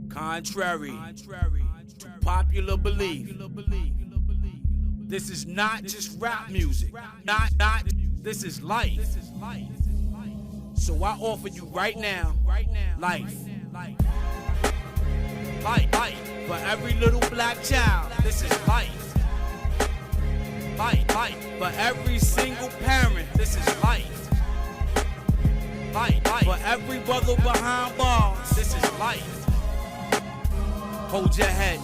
Contrary to popular belief, this is not just rap music. This is life. So I offer you right now, life. Life. For every little black child, this is life. Life. For every single parent, this is life. Life. For every brother behind bars, this is life. Hold your head.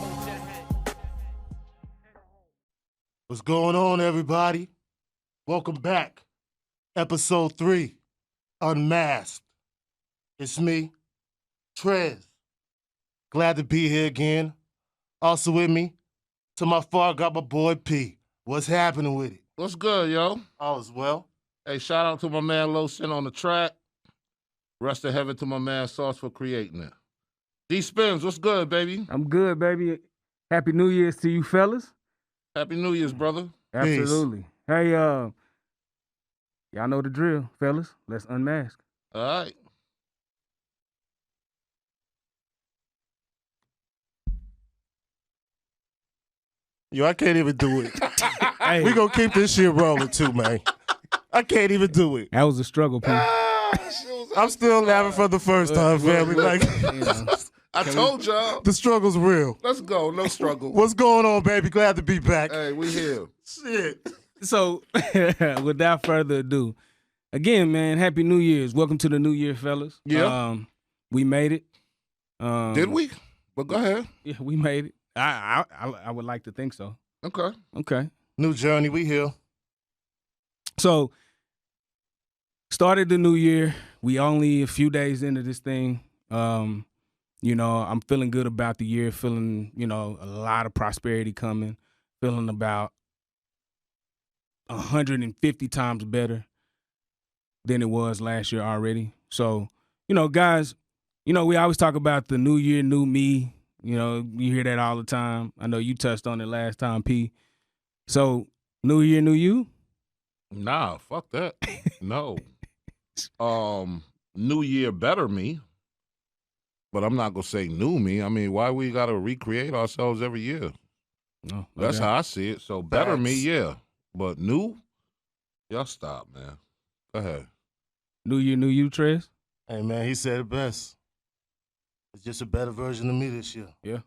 What's going on, everybody? Welcome back. Episode 3, UnMask'd. It's me, Trez. Glad to be here again. Also with me, to my far, got my boy P. What's happening with it? What's good, yo? All is well. Hey, shout out to my man Lotion on the track. Rest of heaven to my man Sauce for creating it. D Spins, what's good, baby? I'm good, baby. Happy New Year's to you fellas. Happy New Year's, brother. Absolutely. Peace. Hey, y'all know the drill, fellas. Let's unmask. All right. Yo, I can't even do it. Hey. We gonna keep this shit rolling too, man. I can't even do it. That was a struggle, P. I'm still laughing for the first time, family. Like, I told y'all. The struggle's real. Let's go. No struggle. What's going on, baby? Glad to be back. Hey, we here. Shit. So, without further ado, again, man, Happy New Year's. Welcome to the New Year, fellas. Yeah. We made it. Did we? But go ahead. Yeah, we made it. I would like to think so. Okay. New journey, we here. So, started the new year. We only a few days into this thing. I'm feeling good about the year, feeling, a lot of prosperity coming, feeling about 150 times better than it was last year already. So, guys, we always talk about the new year, new me. You hear that all the time. I know you touched on it last time, P. So, new year, new you? Nah, fuck that. No. New year, better me. But I'm not going to say new me. I mean, why we got to recreate ourselves every year? Oh, That's how I see it. So better me, yeah. But new, y'all stop, man. Go ahead. New year, new you, Trez? Hey, man, he said it best. It's just a better version of me this year. Yeah,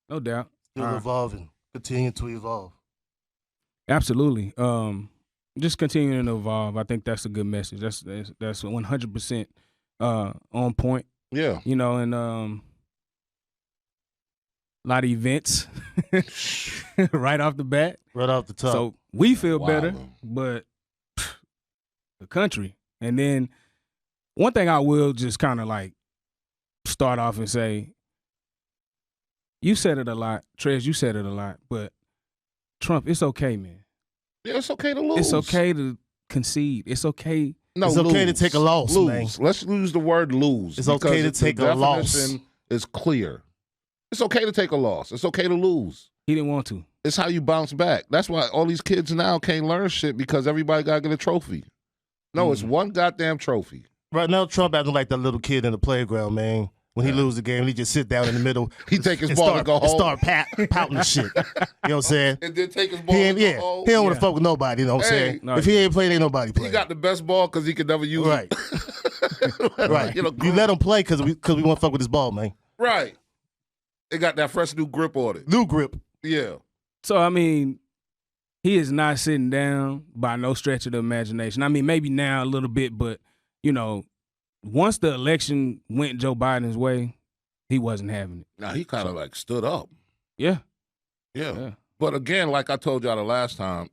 no doubt. Still evolving. Continue to evolve. Absolutely. Just continuing to evolve. I think that's a good message. That's 100% on point. Yeah. And a lot of events right off the bat. Right off the top. So we feel better, but the country. And then one thing I will just kind of like start off and say, you said it a lot, Trez, you said it a lot, but Trump, it's okay, man. Yeah, it's okay to lose. It's okay to concede. It's okay. No, it's okay to take a loss, man. Let's use the word lose. It's okay to take a loss. The definition is clear. It's okay to take a loss. It's okay to lose. He didn't want to. It's how you bounce back. That's why all these kids now can't learn shit because everybody got to get a trophy. No, It's one goddamn trophy. Right now, Trump acting like that little kid in the playground, man. When he lose the game, he just sit down in the middle. He take his ball and go home. And start pouting and shit. You know what I'm saying? And then take his ball and go home. He don't want to fuck with nobody, you know what I'm saying? No, if he ain't playing, ain't nobody playing. He got the best ball because he could never use it. Right. You let him play because we want to fuck with his ball, man. Right. They got that fresh new grip on it. New grip. Yeah. So, I mean, he is not sitting down by no stretch of the imagination. I mean, maybe now a little bit, but, once the election went Joe Biden's way, he wasn't having it. Now, he kind of like stood up. Yeah. But again, like I told y'all the last time,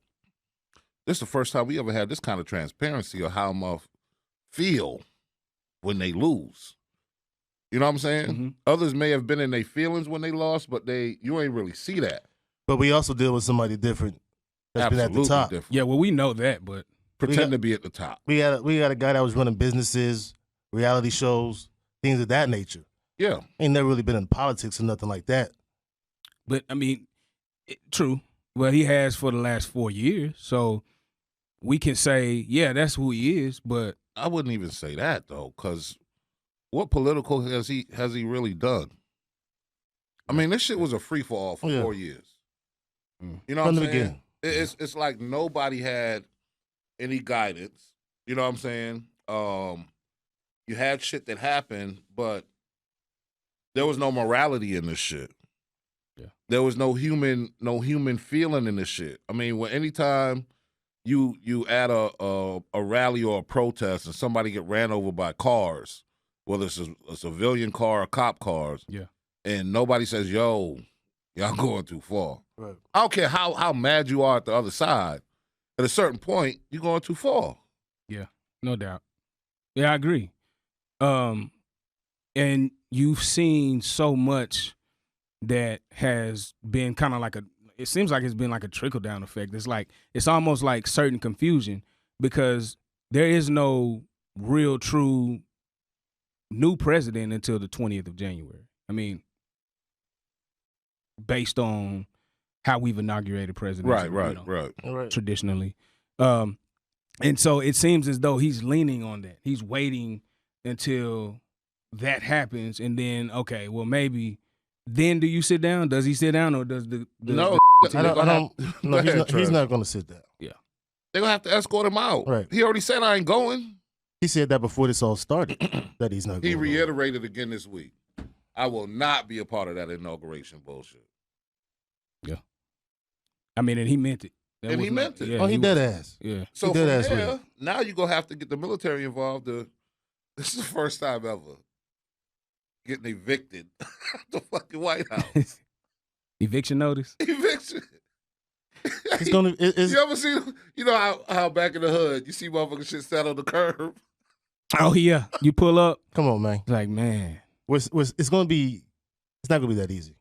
this is the first time we ever had this kind of transparency of how I'm feel when they lose. You know what I'm saying? Mm-hmm. Others may have been in their feelings when they lost, but you ain't really see that. But we also deal with somebody different that's been at the top. Different. Yeah, well, we know that, but pretend to be at the top. We got a guy that was running businesses, reality shows, things of that nature. Yeah. Ain't never really been in politics or nothing like that. But, I mean, true. Well, he has for the last 4 years. So we can say, yeah, that's who he is. But I wouldn't even say that, though, because what political has he really done? I mean, this shit was a free for all for 4 years. You know what I'm saying? It's like nobody had any guidance. You know what I'm saying? You had shit that happened, but there was no morality in this shit. Yeah. There was no human feeling in this shit. I mean, anytime you at a rally or a protest and somebody get ran over by cars, whether it's a civilian car or cop cars, and nobody says, "Yo, y'all going too far." Right. I don't care how mad you are at the other side. At a certain point, you're going too far. Yeah, no doubt. Yeah, I agree. And you've seen so much that has been kind of like it seems like it's been like a trickle-down effect. It's almost like certain confusion because there is no real, true new president until the 20th of January. I mean, based on how we've inaugurated presidents. Right. Traditionally. And so it seems as though he's leaning on that. He's waiting until that happens, and then, okay, well, maybe then do you sit down? Does he sit down, or does No, he's not going to sit down. Yeah. They're going to have to escort him out. Right. He already said, I ain't going. He said that before this all started, that he's not going. He reiterated again this week. I will not be a part of that inauguration bullshit. Yeah. I mean, and he meant it. He meant it. Yeah, he dead ass. Yeah. So from there, now you're going to have to get the military involved. This is the first time ever getting evicted the fucking White House. Eviction notice? Eviction. You ever see, you know how back in the hood, you see motherfucking shit sat on the curb? Oh, yeah. You pull up. Come on, man. Like, man. It's not going to be that easy.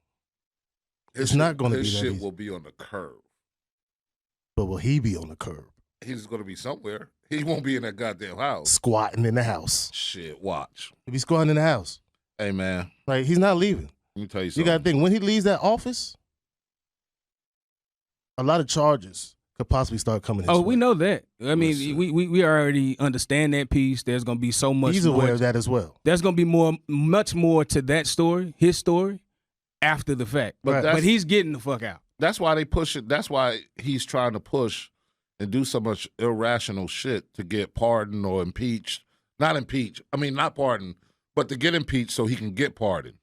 It's not going to be that easy. His shit will be on the curb. But will he be on the curb? He's going to be somewhere. He won't be in that goddamn house. Squatting in the house. Shit, watch. He'll be squatting in the house. Hey, man. Like, he's not leaving. Let me tell you something. You got to think, when he leaves that office, a lot of charges could possibly start coming in. Oh, we know that. I mean, we already understand that piece. There's going to be so much. He's aware of that as well. There's going to be much more to that story, his story, after the fact. But he's getting the fuck out. That's why they push it. That's why he's trying to push and do so much irrational shit to get pardoned or impeached. Not pardoned, but to get impeached so he can get pardoned.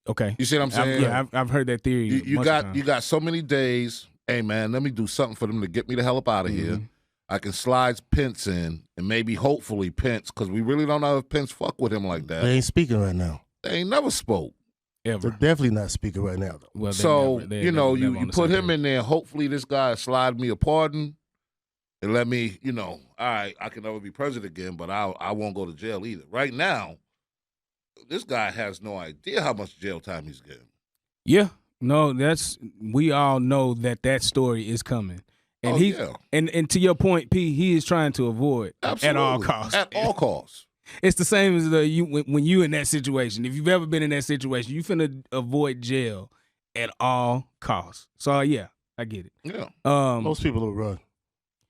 Okay. You see what I'm saying? I've heard that theory. You got so many days. Hey, man, let me do something for them to get me the hell up out of here. I can slide Pence in, and maybe, hopefully, Pence, because we really don't know if Pence fuck with him like that. They ain't speaking right now. They ain't never spoke. Ever. They're definitely not speaking right now, though. Well, so, you put him in there. Hopefully this guy slide me a pardon and let me, all right, I can never be president again, but I won't go to jail either. Right now, this guy has no idea how much jail time he's getting. Yeah. No, we all know that story is coming. And and to your point, P, he is trying to avoid at all costs. At all costs. It's the same as when you in that situation. If you've ever been in that situation, you finna avoid jail at all costs. So yeah, I get it. Yeah. Most people will run.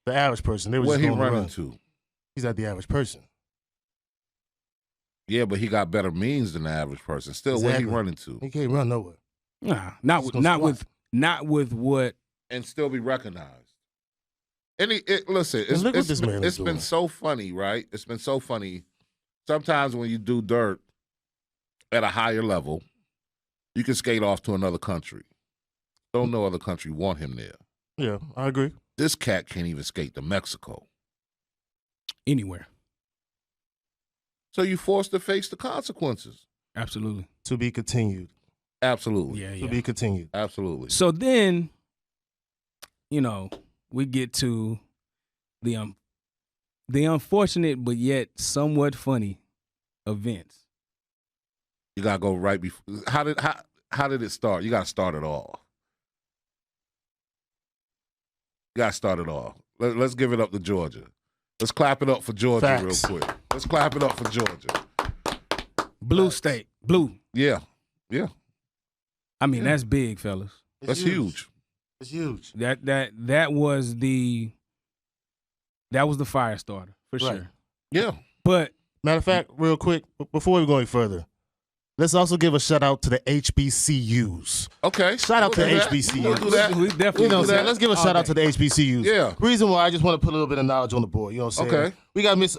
The average person, they were just going to run. To? He's not the average person. Yeah, but he got better means than the average person. Still, where he running to? He can't run nowhere. Nah, not with what, and still be recognized. Listen, it's been so funny, right? It's been so funny. Sometimes when you do dirt at a higher level, you can skate off to another country. Don't no other country want him there. Yeah, I agree. This cat can't even skate to Mexico. Anywhere. So you forced to face the consequences. Absolutely. To be continued. Absolutely. Yeah. To be continued. Absolutely. So then, we get to the unfortunate but yet somewhat funny events. You gotta go right before. How did it start? You gotta start it off. Let's give it up to Georgia. Let's clap it up for Georgia. Facts. Real quick. Let's clap it up for Georgia. Blue Facts. state. Blue. Yeah. I mean, that's big, fellas. That's huge. It's huge. That was the fire starter for sure. Yeah. But matter of fact, real quick, before we go any further, let's also give a shout out to the HBCUs. Okay. Shout out to the HBCUs. We'll do that. We definitely You know what I'm do saying? that. Let's give a shout out to the HBCUs. Yeah. Reason why I just want to put a little bit of knowledge on the board. You know what I'm saying? Okay. We got Miss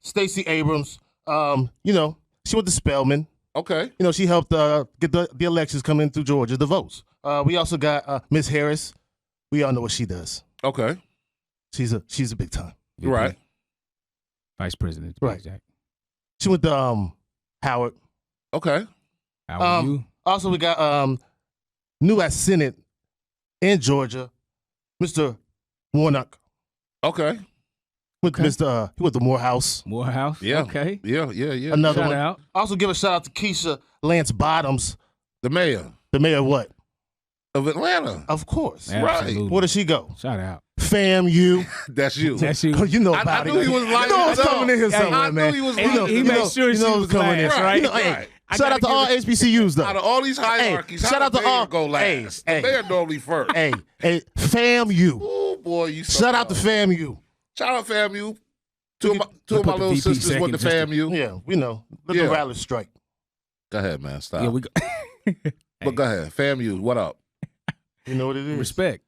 Stacey Abrams. You know, she went to Spelman. Okay. You know, she helped get the elections coming through Georgia, the votes. We also got Miss Harris. We all know what she does. Okay. She's a big time. Right. Vice President. Right. Jack. She went to Howard. Okay. How are you? Also, we got new at Senate in Georgia, Mr. Warnock. Okay. With Okay. he went to Morehouse. Morehouse? Yeah. Okay. Yeah. Another Shout one. out. Also, give a shout out to Keisha Lance Bottoms, The mayor the mayor of what? of Atlanta. Of course. Absolutely. Where does she go? Shout out. FAMU. That's you. That's you. Oh, you know I about knew it. he was lying. You know what's coming in here Hey, somewhere, I knew man. he was You lying. know- He you made know- sure you she know was what's coming in. last, Right. right? You know, hey, Right. shout out to all HBCUs though. Out of all these hierarchies, Hey, how shout out the to mayor all- go last. hey, The mayor normally first. Hey, FAMU. Oh boy, you. Shout out to FAMU. Shout out FAMU. Two of my put little the VP sisters went to second just FAMU. Yeah, we know. Let Yeah. the rally strike. Go ahead, man. Stop. Yeah, we go. But go ahead. FAMU, what up? You know what it is. Respect.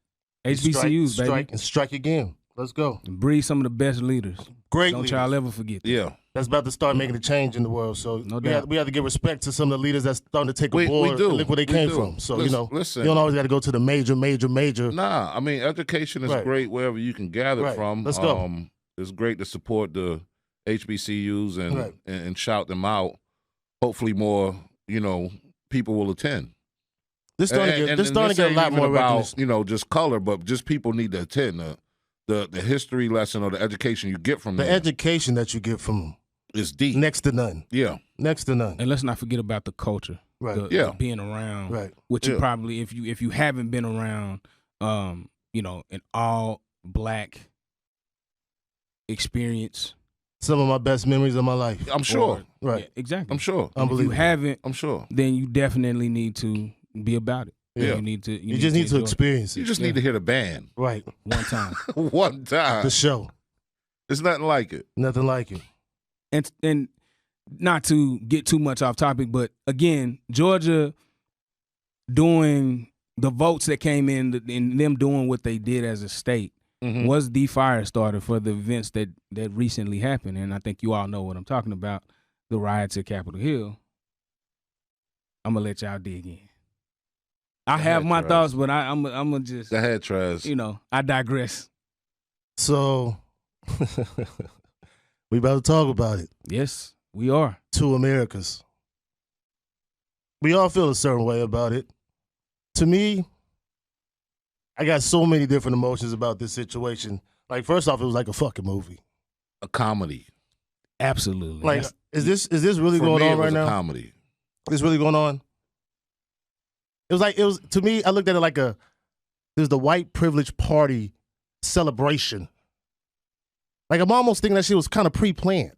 Strike, HBCUs, baby. strike and strike again. Let's go. Breed some of the best leaders. Great Don't leaders. y'all ever forget that. Yeah. That's about to start making a change in the world. So No we have, doubt. we have to give respect to some of the leaders that's starting to take a We board do. and look where they We came do. from. So, Listen- you listen. don't always got to go to the major. Nah, I mean, education is Right. great wherever you can gather Right. from. Let's go. It's great to support the HBCUs and, Right. and shout them out. Hopefully more, people will attend. They're starting to get a lot ain't more even about, recognition. just color, but just people need to attend. The history lesson or the education you get from The them education that you get from them, is deep. next to none. Yeah. Next to none. And let's not forget about the culture. Right. Yeah. The being around. Right. Which you Yeah. probably, if you haven't been around, an all black experience. Some of my best memories of my life. I'm sure. Right. Yeah, exactly. I'm sure. And if you Unbelievable. haven't, I'm sure. then you definitely need to be about it. Yeah. You need to. You just need to enjoy it. experience You it. just need to hear the band Right. one time. one time. The show. It's nothing like it. Nothing like it. And not to get too much off topic, but again, Georgia doing the votes that came in and them doing what they did as a state Mhm. was the fire starter for the events that recently happened. And I think you all know what I'm talking about, the riots at Capitol Hill. I'm gonna let y'all dig in. I have my Travis. thoughts, but I'm gonna just, Go ahead, Trez. I digress. So we about to talk about it. Yes, we are. Two Americas. We all feel a certain way about it. To me, I got so many different emotions about this situation. Like, first off, it was like a fucking movie. A comedy. Absolutely. Like, is this really For going me, on it was right a now? comedy. Is really going on? It was to me, I looked at it like there's the white privilege party celebration. Like, I'm almost thinking that shit was kind of pre-planned.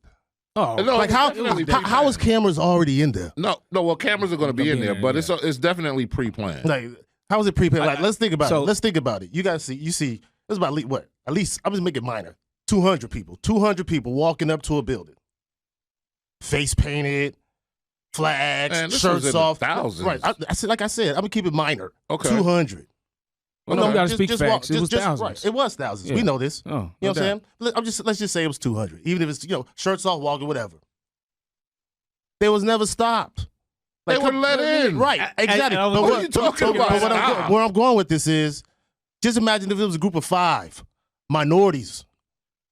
oh, No, Like, it's how definitely how pre-planned. is cameras already in there? No, well, cameras are going to be in there, but it's definitely pre-planned. Like, how is it pre-planned? Like, let's think about so- it. Let's think about it. You guys see, there's about what? At least, I'm just making it minor. 200 people. 200 people walking up to a building. Face painted, flags, Man, this was shirts in the off. thousands. Right. I said, like I said, I'm going to keep it minor. Okay. 200. Well, no, we gotta speak facts. It was Right. thousands. It was thousands. Yeah. We know this. Oh, You know what I'm saying? Let's just say it was 200. Even if it's, shirts off, walking, whatever. They was never stopped. They were let in. Right, exactly. I was- But What are you talking about? but Stop. where I'm going with this is, just imagine if it was a group of 5 minorities.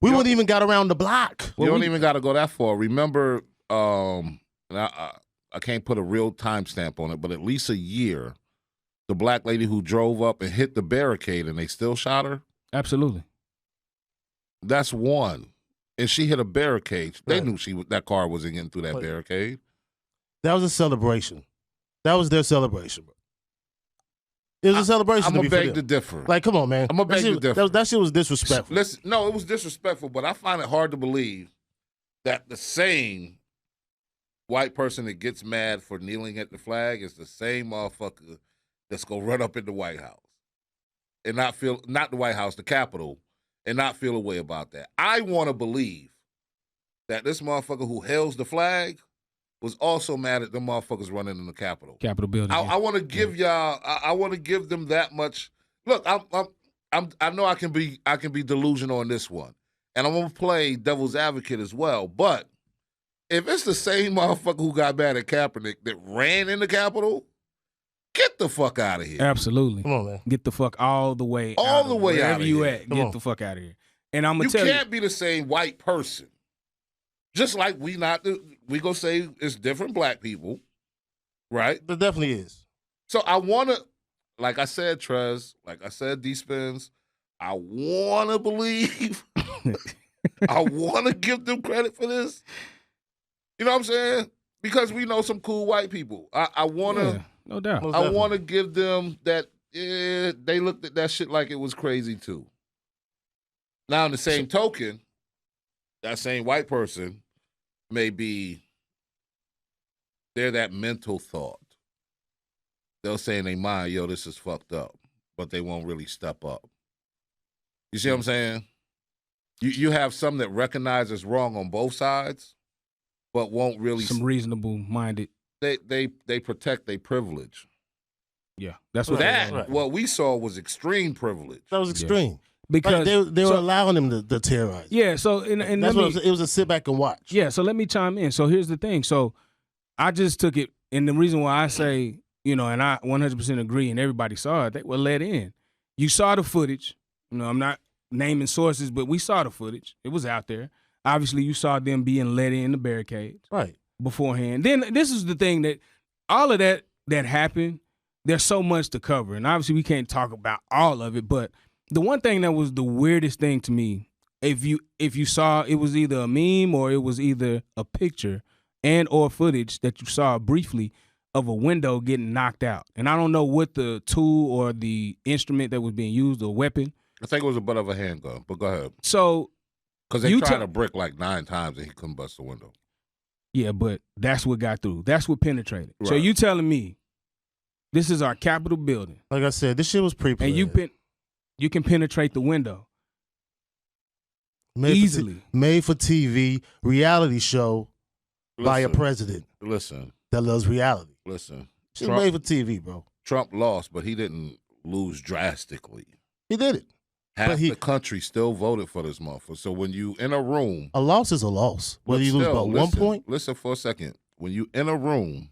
We wouldn't even got around the block. You don't even got to go that far. Remember, and I can't put a real timestamp on it, but at least a year, the black lady who drove up and hit the barricade and they still shot her. absolutely. That's one. And she hit a barricade. They Right. knew that car wasn't getting through that Right. barricade. That was a celebration. That was their celebration, bro. It was a celebration. I'm to gonna be for beg them. to differ. Like, come on, man. I'ma beg to differ. That shit was disrespectful. Listen, no, it was disrespectful, but I find it hard to believe that the same white person that gets mad for kneeling at the flag is the same motherfucker that's gonna run up in the White House and not the White House, the Capitol, and not feel a way about that. I want to believe that this motherfucker who hails the flag was also mad at the motherfuckers running in the Capitol. Capitol building. I want to give y'all. I want to give them that much. Look, I know I can be delusional on this one, and I'm gonna play devil's advocate as well. But if it's the same motherfucker who got mad at Kaepernick that ran in the Capitol, get the fuck out of here. Absolutely. Come on, man. Get the fuck all the way All out the of way wherever out of you here. at. Come Get on. the fuck out of here. And I'm gonna tell You can't be the same white person. Just like we gonna say it's different black people, right? There definitely is. So I wanna, like I said, Trez, like I said, D-Spins, I wanna believe, I wanna give them credit for this. You know what I'm saying? Because we know some cool white people. I wanna, Yeah, no doubt. Most I definitely. wanna give them that. They looked at that shit like it was crazy too. Now, in the same token, that same white person may be, they're that mental thought. They'll say in their mind, yo, this is fucked up, but they won't really step up. You see what I'm saying? You have some that recognize it's wrong on both sides, but won't really. Some reasonable minded. They protect their privilege. Yeah, that's So what that, right. what we saw was extreme privilege. That was extreme. because Like they were so- allowing him to terrorize. yeah. So and That's let what me, it was a sit back and watch. yeah. So let me chime in. So here's the thing. So I just took it, and the reason why I say, and I 100% agree, and everybody saw it. They were let in. You saw the footage. I'm not naming sources, but we saw the footage. It was out there. Obviously, you saw them being let in the barricades Right. beforehand. Then this is the thing that all of that happened. There's so much to cover, and obviously we can't talk about all of it. But the one thing that was the weirdest thing to me, if you saw, it was either a meme or it was either a picture and or footage that you saw briefly of a window getting knocked out. And I don't know what the tool or the instrument that was being used or weapon. I think it was a butt of a handgun, but go ahead. So Because they You tried tell- to brick like 9 times and he couldn't bust the window. yeah, but that's what got through. That's what penetrated. So Right. you telling me this is our Capitol building, Like I said, this shit was pre-planned. and you can penetrate the window Made easily. made for TV reality show by a Listen, president Listen, that loves reality. listen. Shit made for TV, bro. Trump lost, but he didn't lose drastically. He did it. Half he- the country still voted for this motherfucker. So when you in a room, A loss is a loss. Whether but you lose by still, 1 listen, point, Listen for a second. When you in a room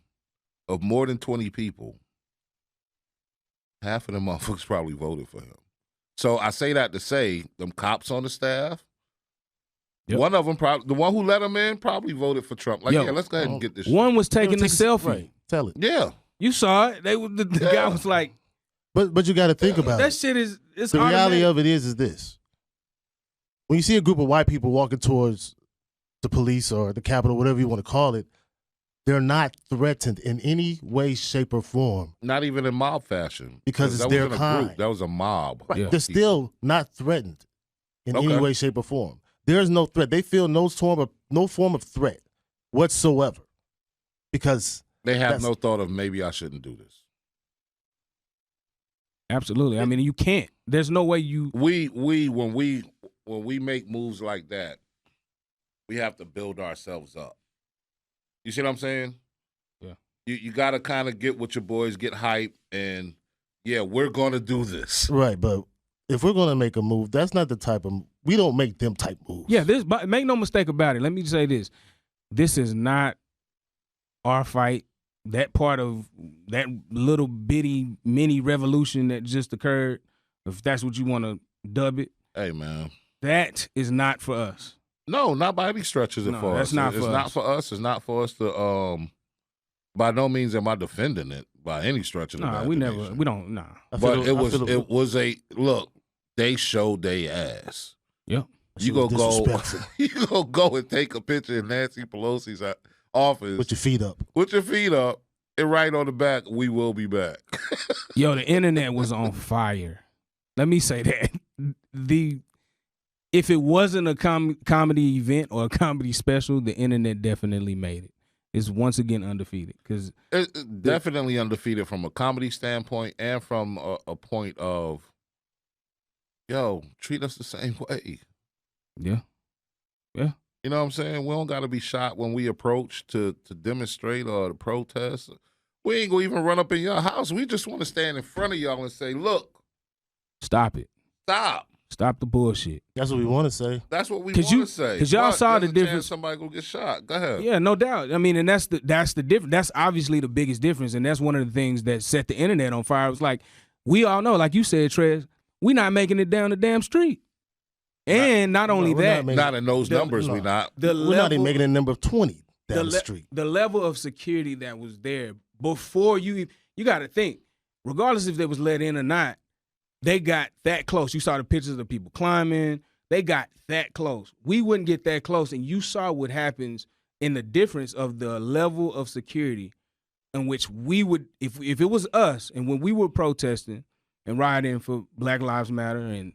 of more than 20 people, half of them motherfuckers probably voted for him. So I say that to say, them cops on the staff, Yep. one of them probably, the one who let him in, probably voted for Trump. Like, Yo, yeah, let's go ahead and get this shit. One was taking the selfie. Right. Tell it. Yeah. You saw it. The guy Yeah. was like, But you got to think about that it. shit is it's The reality automatic. of it is this. When you see a group of white people walking towards the police or the Capitol, whatever you want to call it, they're not threatened in any way, shape, or form. Not even in mob fashion. Because it's that their wasn't a kind. group. That was a mob. Right. Yeah. They're still not threatened in any Okay. way, shape, or form. There is no threat. They feel no form of threat whatsoever. Because They have That's- no thought of maybe I shouldn't do this. Absolutely. I mean, you can't. There's no way you. We when we make moves like that, we have to build ourselves up. You see what I'm saying? Yeah. You got to kind of get with your boys, get hype, and yeah, we're gonna do this. right, but if we're gonna make a move, that's not the type of we don't make them type moves. Yeah. This. But make no mistake about it. Let me say this. This is not our fight. That part of that little bitty mini revolution that just occurred, if that's what you want to dub it, Hey man, that is not for us. no, not by any stretch is it No, for that's us. not It's for not us. for us. It's not for us to. By no means am I defending it by any stretch of the Nah, we never. imagination. We don't. Nah. I feel But I it feel was a look. They showed their ass. Yep. she You was go disrespectful. you gonna go and take a picture in Nancy Pelosi's office With your feet up. with your feet up and right on the back, we will be back. Yo, the internet was on fire. Let me say that. If it wasn't a comedy event or a comedy special, the internet definitely made it. It's once again undefeated because It definitely undefeated from a comedy standpoint and from a point of, yo, treat us the same way. yeah, You know what I'm saying? We don't got to be shot when we approach to demonstrate or to protest. We ain't going to even run up in your house. We just want to stand in front of y'all and say, look. Stop it. Stop. Stop the bullshit. That's what we want to say. That's what we want to say. Because y'all saw the difference. Somebody gonna get shot. Go ahead. Yeah, no doubt. I mean, and that's the difference. That's obviously the biggest difference, and that's one of the things that set the internet on fire. It was like, we all know, like you said, Trez, we not making it down the damn street. And not only that, not in those numbers, we not. We're not even making a number of 20 down the street. The level of security that was there before you got to think, regardless if they was let in or not, they got that close. You saw the pictures of people climbing. They got that close. We wouldn't get that close, and you saw what happens in the difference of the level of security in which we would, if it was us, and when we were protesting and rioting for Black Lives Matter and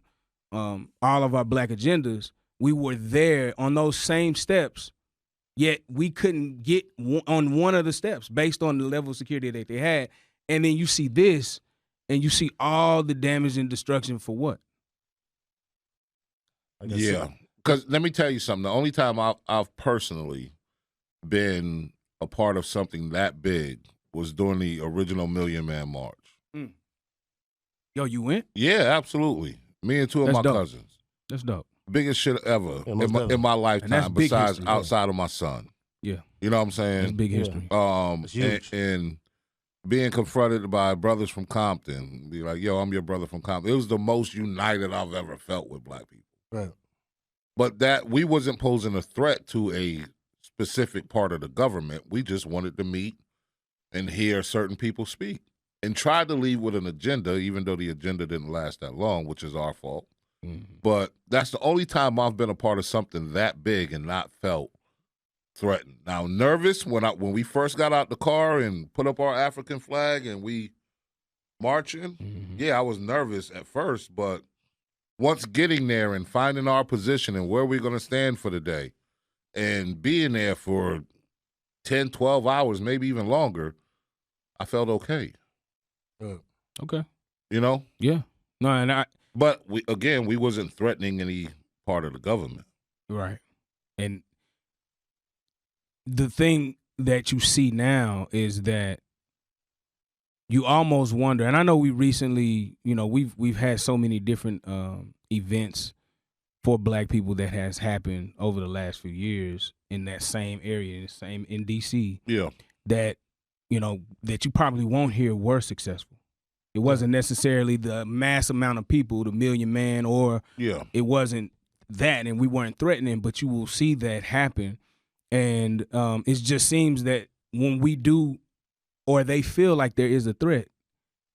all of our black agendas, we were there on those same steps, yet we couldn't get on one of the steps based on the level of security that they had. And then you see this, and you see all the damage and destruction for what? Yeah, because let me tell you something. The only time I've personally been a part of something that big was during the original Million Man March. Mm. Yo, you went? Yeah, absolutely. Me and two of my cousins. That's dope. Biggest shit ever in my lifetime, besides history, outside of my son. Yeah. You know what I'm saying? That's big history. It's huge. And being confronted by brothers from Compton, be like, yo, I'm your brother from Compton. It was the most united I've ever felt with black people. Right. But that we wasn't posing a threat to a specific part of the government. We just wanted to meet and hear certain people speak and tried to leave with an agenda, even though the agenda didn't last that long, which is our fault. Mm-hmm. But that's the only time I've been a part of something that big and not felt threatened. Now, nervous when we first got out the car and put up our African flag and we marching, yeah, I was nervous at first, but once getting there and finding our position and where we're going to stand for the day and being there for 10, 12 hours, maybe even longer, I felt okay. Okay. You know? Yeah. No, But we wasn't threatening any part of the government. Right. And the thing that you see now is that you almost wonder, and I know we recently, we've had so many different events for black people that has happened over the last few years in that same area, in DC. Yeah. That, that you probably won't hear were successful. It wasn't necessarily the mass amount of people, the Million Man, or it wasn't that, and we weren't threatening, but you will see that happen. And it just seems that when we do, or they feel like there is a threat,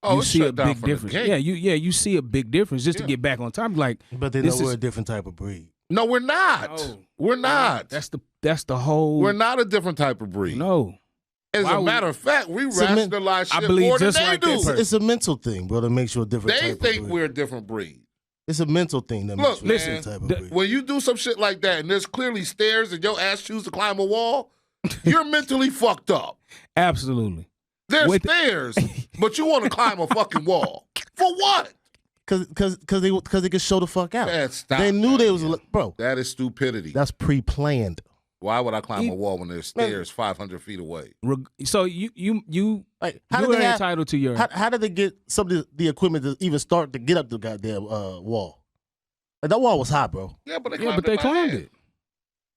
you see a big difference. Yeah, you see a big difference just to get back on top. Like, but they know we're a different type of breed. No, we're not. No. We're not. That's the whole. We're not a different type of breed. No. As a matter of fact, we rationalize shit more than they do. It's a mental thing, bro, that makes you a different type of breed. They think we're a different breed. It's a mental thing that makes you a different type of breed. When you do some shit like that and there's clearly stairs and your ass choose to climb a wall, you're mentally fucked up. Absolutely. There's stairs, but you want to climb a fucking wall. For what? Because they could show the fuck out. Man, stop they knew they was, bro. That is stupidity. That's pre-planned. Why would I climb a wall when there's stairs 500 feet away? So you like, you're entitled to your. How did they get some of the equipment to even start to get up the goddamn wall? Like, that wall was high, bro. Yeah, but they climbed it.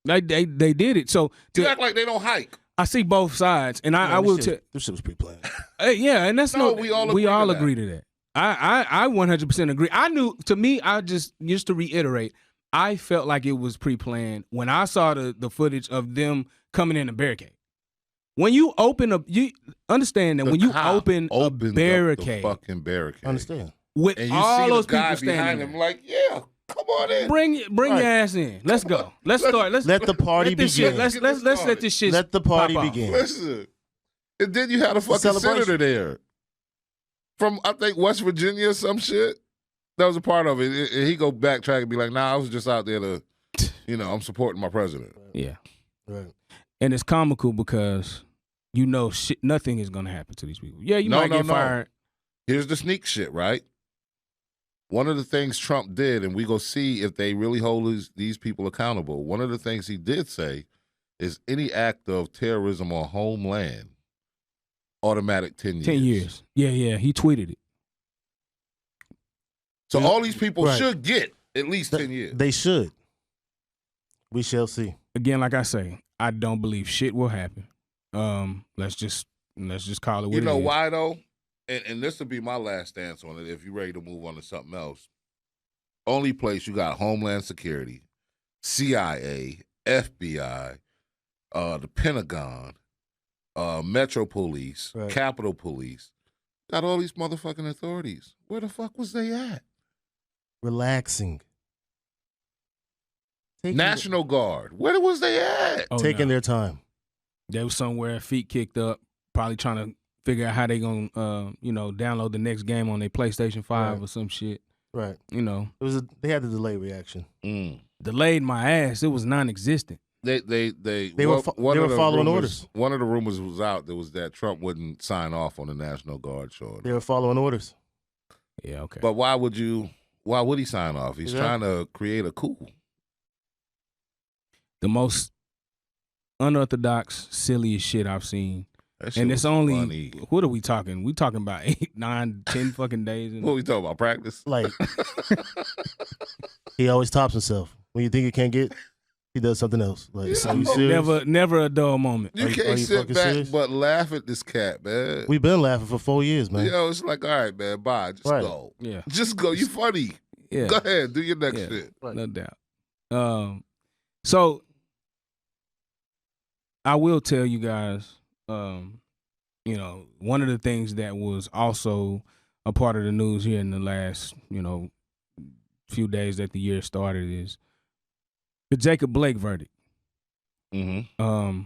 They did it. So you act like they don't hike. I see both sides, and I will tell. This shit was pre-planned. Yeah, and that's we all agree to that. I 100% agree. I knew. To me, I just to reiterate. I felt like it was pre-planned when I saw the footage of them coming in a barricade. When you open up, you understand that when you open a barricade, the fucking barricade, understand, with and you all see those the guy people standing behind him, like, yeah, come on in, bring your ass in. Let's go. Let's start. Let the party begin. Let's let this shit. Let the party begin. Listen, and then you had a fucking senator there from I think West Virginia or some shit. That was a part of it. He go backtrack and be like, nah, I was just out there to, I'm supporting my president. Yeah. Right. And it's comical because shit, nothing is going to happen to these people. Yeah, you might get fired. Here's the sneak shit, right? one of the things Trump did, and we go see if they really hold these people accountable, one of the things he did say is any act of terrorism on homeland, automatic 10 years. 10 years. Yeah, he tweeted it. So all these people should get at least 10 years. They should. We shall see. Again, like I say, I don't believe shit will happen. Let's just call it what it is. You know why, though? And this will be my last stance on it if you're ready to move on to something else. Only place you got Homeland Security, CIA, FBI, the Pentagon, Metro Police, Capitol Police. Got all these motherfucking authorities. Where the fuck was they at? Relaxing. National Guard. Where was they at? Taking their time. They was somewhere, feet kicked up, probably trying to figure out how they gonna, download the next game on their PlayStation 5 or some shit. Right. You know, they had the delay reaction. Delayed my ass. It was non-existent. They were following orders. One of the rumors was out there was that Trump wouldn't sign off on the National Guard showing. They were following orders. Yeah, okay. But why would he sign off? He's trying to create a coup. The most unorthodox, silliest shit I've seen. And it's only funny. What are we talking? We talking about 8, 9, 10 fucking days. What are we talking about? Practice? Like he always tops himself. When you think he can't get, he does something else. Like, are you serious? Never a dull moment. You can't sit back serious? But laugh at this cat, man. We've been laughing for 4 years, man. It's like, all right, man, bye. Just go. Yeah. Just go. You funny. Yeah. Go ahead. Do your next shit. No doubt. So I will tell you guys, one of the things that was also a part of the news here in the last, few days that the year started is the Jacob Blake verdict. Mm-hmm.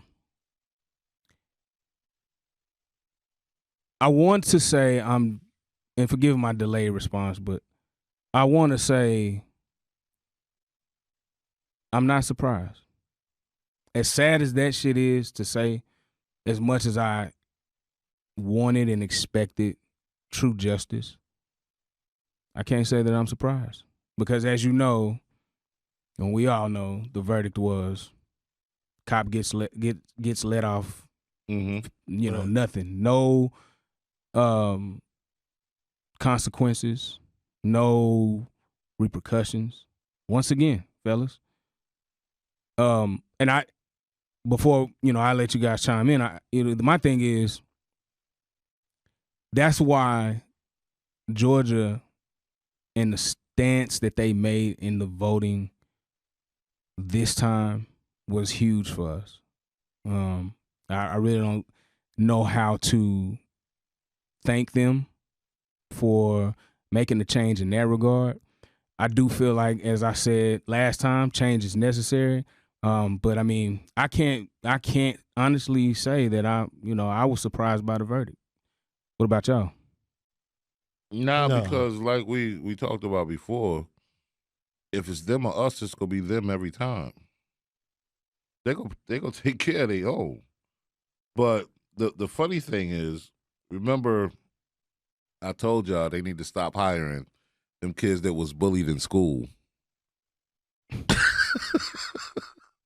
I want to say and forgive my delayed response, but I want to say I'm not surprised. As sad as that shit is to say, as much as I wanted and expected true justice, I can't say that I'm surprised. Because as you know, and we all know, the verdict was cop gets let off, nothing. No consequences, no repercussions. Once again, fellas. And before I let you guys chime in, my thing is, that's why Georgia and the stance that they made in the voting this time was huge for us. I really don't know how to thank them for making the change in that regard. I do feel like, as I said last time, change is necessary. But I mean, I can't honestly say that I was surprised by the verdict. What about y'all? No, because like we talked about before, if it's them or us, it's gonna be them every time. They're gonna take care of their own. But the funny thing is, remember, I told y'all they need to stop hiring them kids that was bullied in school.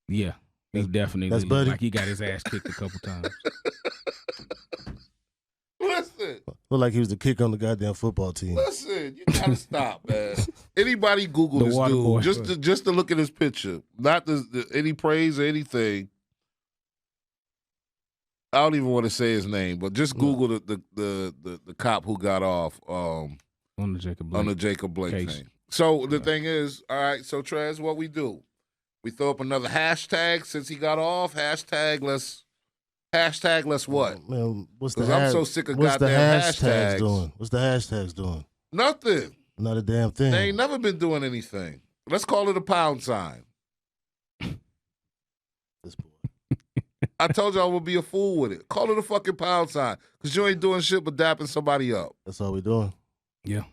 Yeah, he's definitely like he got his ass kicked a couple times. Listen. Looked like he was the kicker on the goddamn football team. Listen, you gotta stop, man. Anybody Google this dude just to look at his picture, not any praise or anything. I don't even want to say his name, but just Google the cop who got off on the Jacob Blake case. Thing. So the thing is, all right. So Trez, what we do? We throw up another hashtag since he got off. Hashtag let's what? Man, because I'm so sick of goddamn hashtags doing. What's the hashtags doing? Nothing. Not a damn thing. They ain't never been doing anything. Let's call it a pound sign. This boy. I told y'all we'll be a fool with it. Call it a fucking pound sign, because you ain't doing shit but dapping somebody up. That's all we doing. Yeah.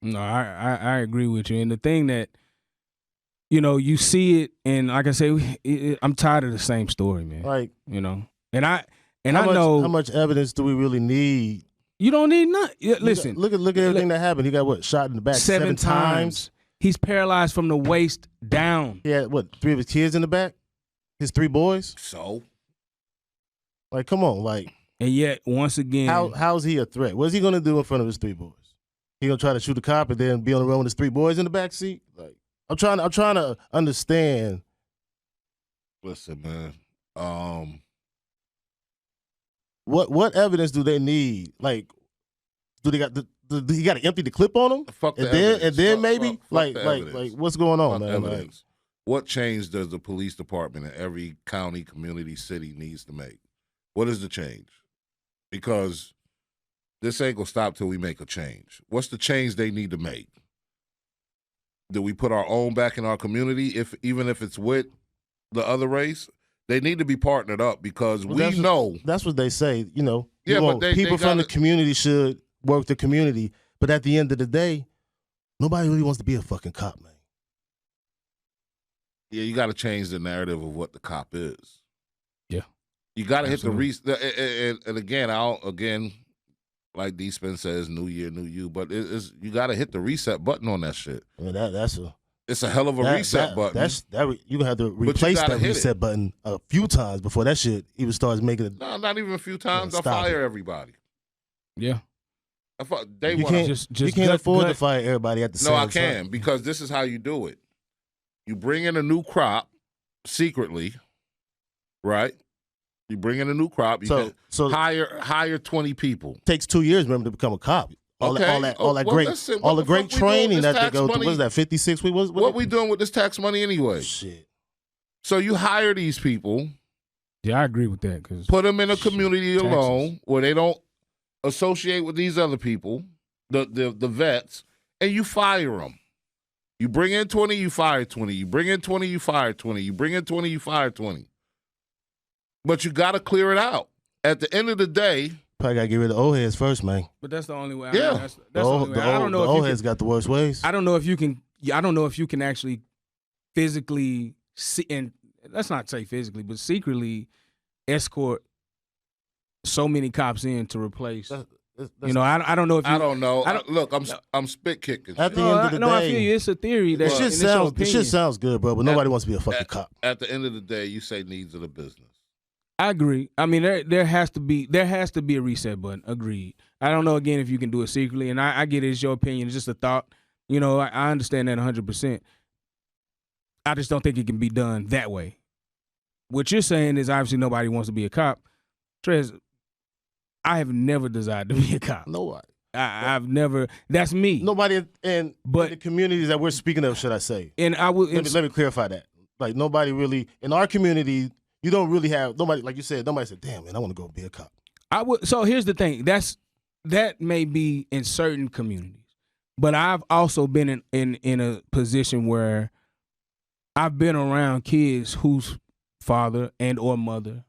No, I agree with you. And the thing that, you see it, and like I say, I'm tired of the same story, man. Like, and I know how much evidence do we really need? You don't need nothing. Listen, Look at everything that happened. He got what? Shot in the back 7 times. He's paralyzed from the waist down. He had what? 3 of his kids in the back. His 3 boys. So, Like, come on, like. And yet, once again, How's he a threat? What's he gonna do in front of his 3 boys? He gonna try to shoot a cop and then be on the road with his 3 boys in the back seat? Like, I'm trying to understand. listen, man. What evidence do they need? Like, do they got he got to empty the clip on him? Fuck the and evidence. then Fuck maybe the evidence. like what's going on, Fuck man? Like, evidence. What change does the police department in every county, community, city needs to make? What is the change? Because this ain't gonna stop till we make a change. What's the change they need to make? Do we put our own back in our community, even if it's with the other race? They need to be partnered up because that's what they say. You know, Yeah, but people from the community should work the community. But at the end of the day, nobody really wants to be a fucking cop, man. Yeah, you got to change the narrative of what the cop is. Yeah, you got to hit the and again, like D Spin says, new year, new you. But you got to hit the reset button on that shit. I mean, it's a hell of a reset button. You gonna have to replace that reset button a few times before that shit even starts making it. No, not even a few times. I'll fire everybody. Yeah. You can't afford to fire everybody at the same time. No, I can, because this is how you do it. You bring in a new crop secretly, right? You bring in a new crop. You can hire 20 people. Takes 2 years, remember, to become a cop. All the great training that they go through. What is that, 56 weeks? What we doing with this tax money anyway? Shit. So you hire these people. Yeah, I agree with that. Cause put them in a community alone where they don't associate with these other people, the vets, and you fire them. You bring in 20, you fire 20. You bring in 20, you fire 20. You bring in 20, you fire 20. But you got to clear it out. At the end of the day, probably got to get rid of old heads first, man. But that's the only way. Yeah, that's the only way. I don't know the if old heads got the worst ways. I don't know if you can. I don't know if you can actually physically see, and let's not say physically, but secretly escort so many cops in to replace. I don't know if you, I don't know. Look, I'm spit kicking. At the end of the day, I feel you. It's a theory that the shit sounds good, bro. But nobody wants to be a fucking cop. At the end of the day, you say needs of the business. I agree. I mean, there has to be a reset button. Agreed. I don't know again if you can do it secretly, and I get it. It's your opinion. It's just a thought. You know, I understand that 100%. I just don't think it can be done that way. What you're saying is obviously nobody wants to be a cop. Trez, I have never desired to be a cop. Nobody. I've never. That's me. Nobody in the communities that we're speaking of, should I say? And I would let me clarify that. Like nobody really in our community. You don't really have nobody, like you said. Nobody said, "Damn, man, I want to go be a cop." I would. So here's the thing. That may be in certain communities, but I've also been in a position where I've been around kids whose father and or mother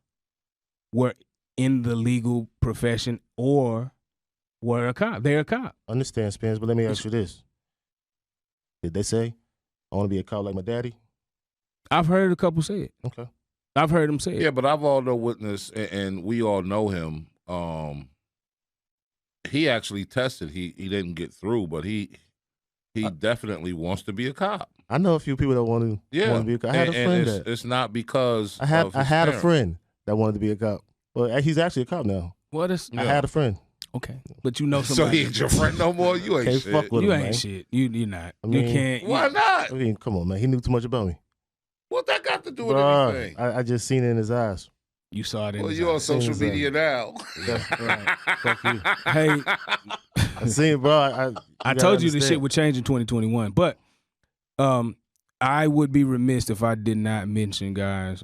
were in the legal profession or were a cop. They're a cop. I understand, Spence, but let me ask you this: did they say, "I want to be a cop like my daddy"? I've heard a couple say it. Okay. I've heard him say it. Yeah, but I've also witnessed, and we all know him. He actually tested. He didn't get through, but he definitely wants to be a cop. I know a few people that want to be a cop. I had a friend that it's not because I had a friend that wanted to be a cop. Well, he's actually a cop now. What is? I had a friend. Okay, but you know somebody. So he ain't your friend no more. You ain't shit. Fuck with you him, ain't man. shit. You're not. I mean, you can't. Why not? I mean, come on, man. He knew too much about me. What that got to do with Bruh, anything? I just seen it in his eyes. You saw it in Well, his you're on eyes. social media now. Right. Fuck you. Hey, I seen it, bro. I told you this shit would change in 2021, but I would be remiss if I did not mention, guys,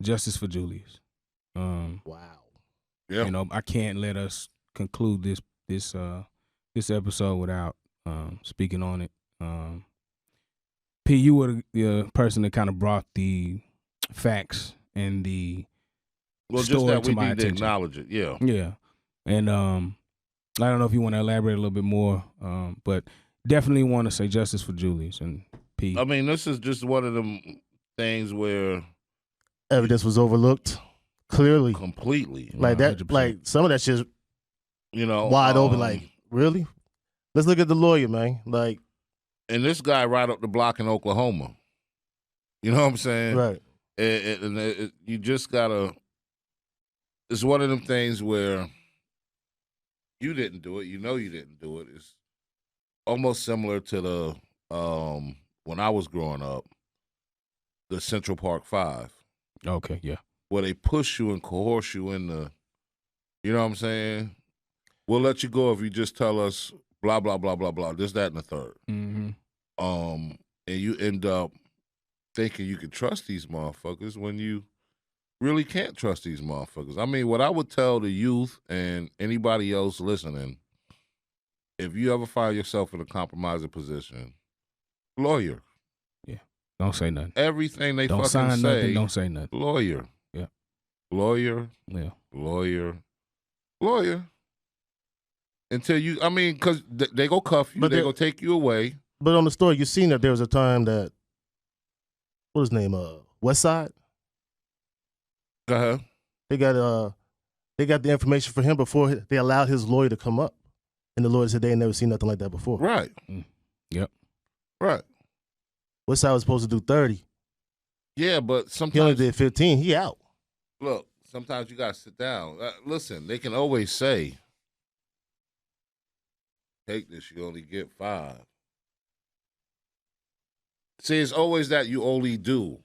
Justice for Julius. Wow. Yeah. You know, I can't let us conclude this episode without speaking on it. P, you were the person that kind of brought the facts and the Well, just story that to we my need to attention. acknowledge it. Yeah. Yeah, and I don't know if you want to elaborate a little bit more, but definitely want to say justice for Julius and P. I mean, this is just one of them things where Evidence was overlooked. Clearly. completely. Like that, 100%. like some of that shit's You know, wide open. Like, really? Let's look at the lawyer, man. Like, and this guy right up the block in Oklahoma. You know what I'm saying? right. You just gotta. It's one of them things where you didn't do it. You know you didn't do it. It's almost similar to the when I was growing up, the Central Park 5, Okay, yeah. where they push you and coerce you in the. You know what I'm saying? We'll let you go if you just tell us blah blah blah blah blah. This, that, and the third. Mm-hmm. And you end up thinking you can trust these motherfuckers when you really can't trust these motherfuckers. I mean, what I would tell the youth and anybody else listening, if you ever find yourself in a compromising position, lawyer. Yeah. Don't say nothing. Everything they Don't fucking sign say, nothing. Don't say nothing. lawyer. Yeah. Lawyer, Yeah. lawyer, lawyer. Until you, I mean, because they go cuff you, But they they're- go take you away. But on the story, you seen that there was a time that, what was his name? West Side. Uh-huh. They got the information for him before they allowed his lawyer to come up, and the lawyer said they ain't never seen nothing like that before. Right. Yep. Right. West Side was supposed to do 30. Yeah, but He only sometimes, did 15. He out. look, sometimes you got to sit down. Listen, they can always say, take this, you only get 5. See, it's always that you only do.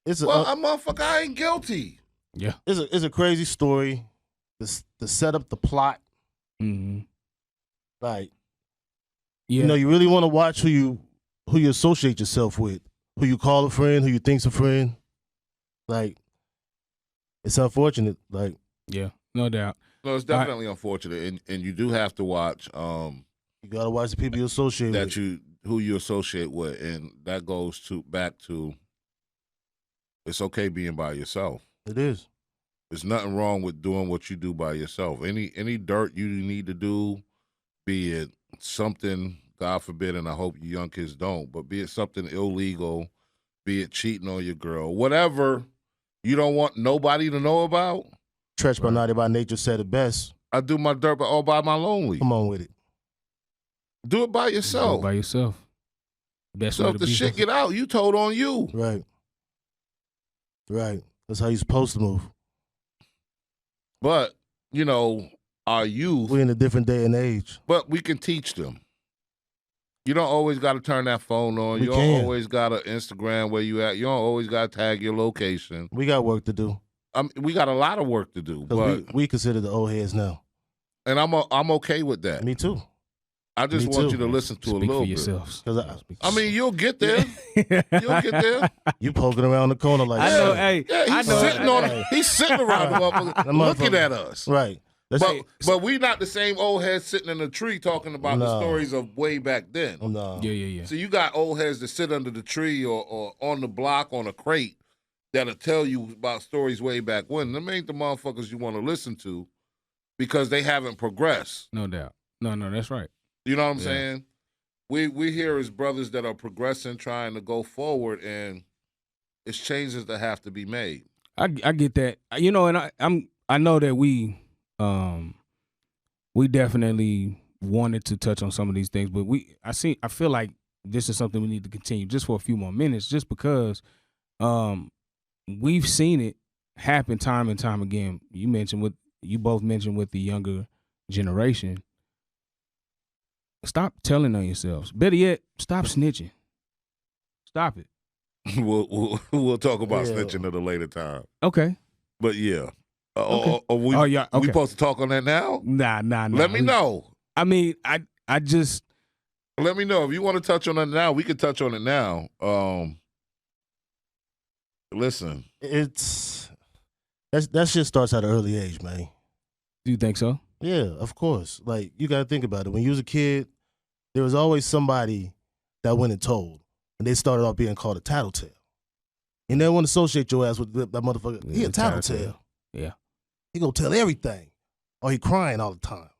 It's Well, a motherfucker, I ain't guilty. Yeah. it's a crazy story. The setup, the plot. Mm-hmm. Like, Yeah. you know, you really want to watch who you associate yourself with, who you call a friend, who you think's a friend. Like, it's unfortunate. Like, Yeah. No doubt. No, it's definitely unfortunate, and you do have to watch you gotta watch the people you associate with. who you associate with, and that goes back to it's okay being by yourself. It is. There's nothing wrong with doing what you do by yourself. Any dirt you need to do, be it something, God forbid, and I hope you young kids don't, but be it something illegal, be it cheating on your girl, whatever you don't want nobody to know about. Stretch by Naughty by Nature said it best. I do my dirt all by my lonely. Come on with it. Do it by yourself. By yourself. Best So way if to the be. shit get out, you told on you. Right. Right. That's how you're supposed to move. But, you know, our youth, We're in a different day and age. but we can teach them. You don't always got to turn that phone on. We You don't can. always got to Instagram where you at. You don't always got to tag your location. We got work to do. We got a lot of work to do, Because but we consider the old heads now. and I'm okay with that. Me too. I just me want too. you to listen to a Speak little for bit. yourselves. 'Cause I mean, you'll get there. You'll get there. You poking around the corner like I know. Hey, Yeah, I he's know. sitting on. He's sitting around the motherfucker, The looking motherfucker. at us. Right. That's But we not the same old heads sitting in a tree talking about the No. stories of way back then. no. Yeah. So you got old heads that sit under the tree or on the block on a crate that'll tell you about stories way back when. Them ain't the motherfuckers you want to listen to because they haven't progressed. No doubt. No, that's right. You know what I'm Yeah. saying? We here as brothers that are progressing, trying to go forward, and it's changes that have to be made. I get that. You know, and I know that we definitely wanted to touch on some of these things, but I feel like this is something we need to continue just for a few more minutes, just because we've seen it happen time and time again. You both mentioned with the younger generation. Stop telling on yourselves. Better yet, stop snitching. Stop it. We'll talk about Yeah. snitching at a later time. Okay. But yeah. Okay. We, Oh, yeah, we okay. supposed to talk on that now? Nah. Let me know. I mean, I just Let me know if you want to touch on it now. We can touch on it now. Listen, That shit starts at an early age, man. do you think so? Yeah, of course. Like, you got to think about it. When you was a kid, there was always somebody that went and told, and they started off being called a tattletale. You never want to associate your ass with that motherfucker. He a tattletale. Yeah. He gonna tell everything, or he crying all the time.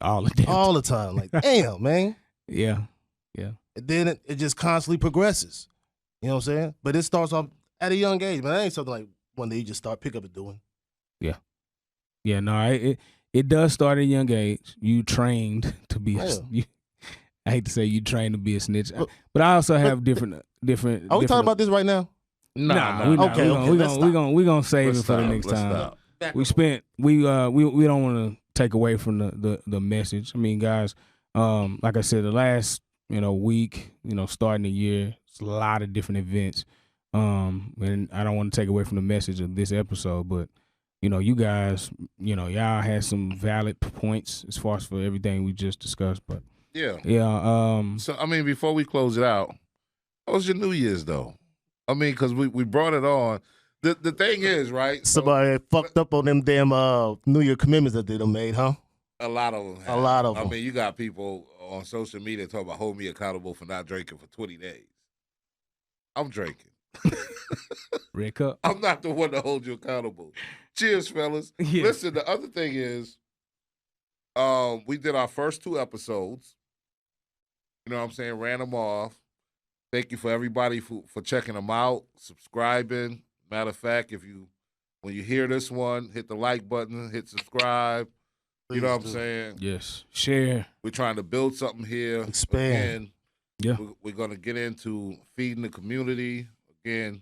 All of them. All the time. Like, damn, man. Yeah. And then it just constantly progresses. You know what I'm saying? But it starts off at a young age, man. That ain't something like one day you just start pick up and doing. Yeah, no, it does start at a young age. You trained to be I hate to say you trained to be a snitch, but I also have different. Are we talking about this right now? Nah, we not. Okay, we gonna save it for the next Let's time. stop. We don't want to take away from the message. I mean, guys, like I said, the last week, starting the year, it's a lot of different events. And I don't want to take away from the message of this episode, but you guys, y'all had some valid points as far as for everything we just discussed. But yeah. So I mean, before we close it out, how was your New Year's though? I mean, because we brought it on. The thing is, right? Somebody fucked up on them damn New Year commitments that they done made, huh? A lot of them. A lot of them. I mean, you got people on social media talking about hold me accountable for not drinking for 20 days. I'm drinking. Red cup. I'm not the one to hold you accountable. Cheers, fellas. Yeah. Listen, the other thing is, we did our first 2 episodes. You know what I'm saying? Ran them off. Thank you for everybody for checking them out, subscribing. Matter of fact, when you hear this one, hit the like button, hit subscribe. Please you know what do. I'm saying? Yes. Share. We're trying to build something here. Expand. Yeah. We're going to get into feeding the community. Again,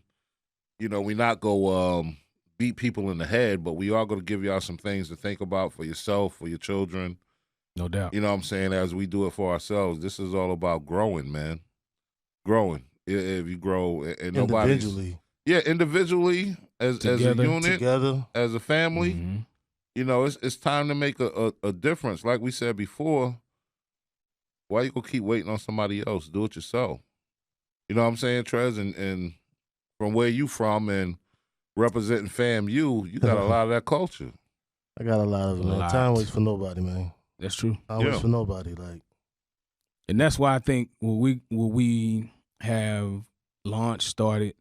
we not go beat people in the head, but we are going to give y'all some things to think about for yourself, for your children. No doubt. You know what I'm saying? As we do it for ourselves, this is all about growing, man. Growing. If you grow and nobody's... Individually. Yeah, individually, as a unit, together, as a family. Mm-hmm. It's time to make a difference. Like we said before, why you gonna keep waiting on somebody else? Do it yourself. You know what I'm saying, Trez? And from where you from and representing FAMU, you got a lot of that culture. I got a lot of it, man. Time waits for nobody, man. That's true. Time waits for nobody, like. And that's why I think what we have started,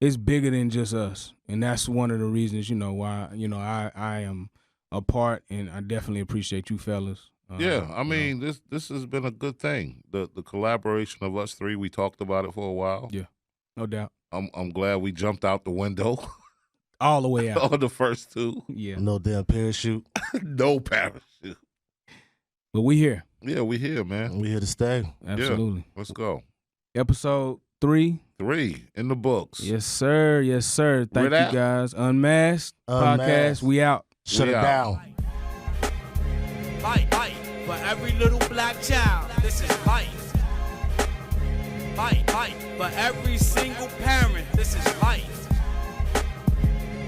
it's bigger than just us. And that's one of the reasons, why, I am a part, and I definitely appreciate you fellas. I mean, this has been a good thing. The collaboration of us 3, we talked about it for a while. Yeah, no doubt. I'm glad we jumped out the window. All the way out. On the first 2. Yeah. No damn parachute. No parachute. But we here. Yeah, we here, man. We here to stay. Absolutely. Yeah, let's go. Episode 3. 3 in the books. Yes, sir. Yes, sir. Thank you, guys. UnMask'd podcast. We out. Shut it down. Life, for every little black child, this is life. Life, for every single parent, this is life.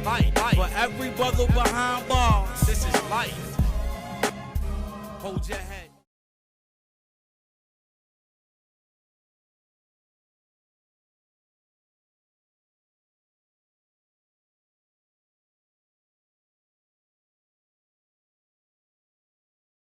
Life, for every brother behind bars, this is life. Hold your head.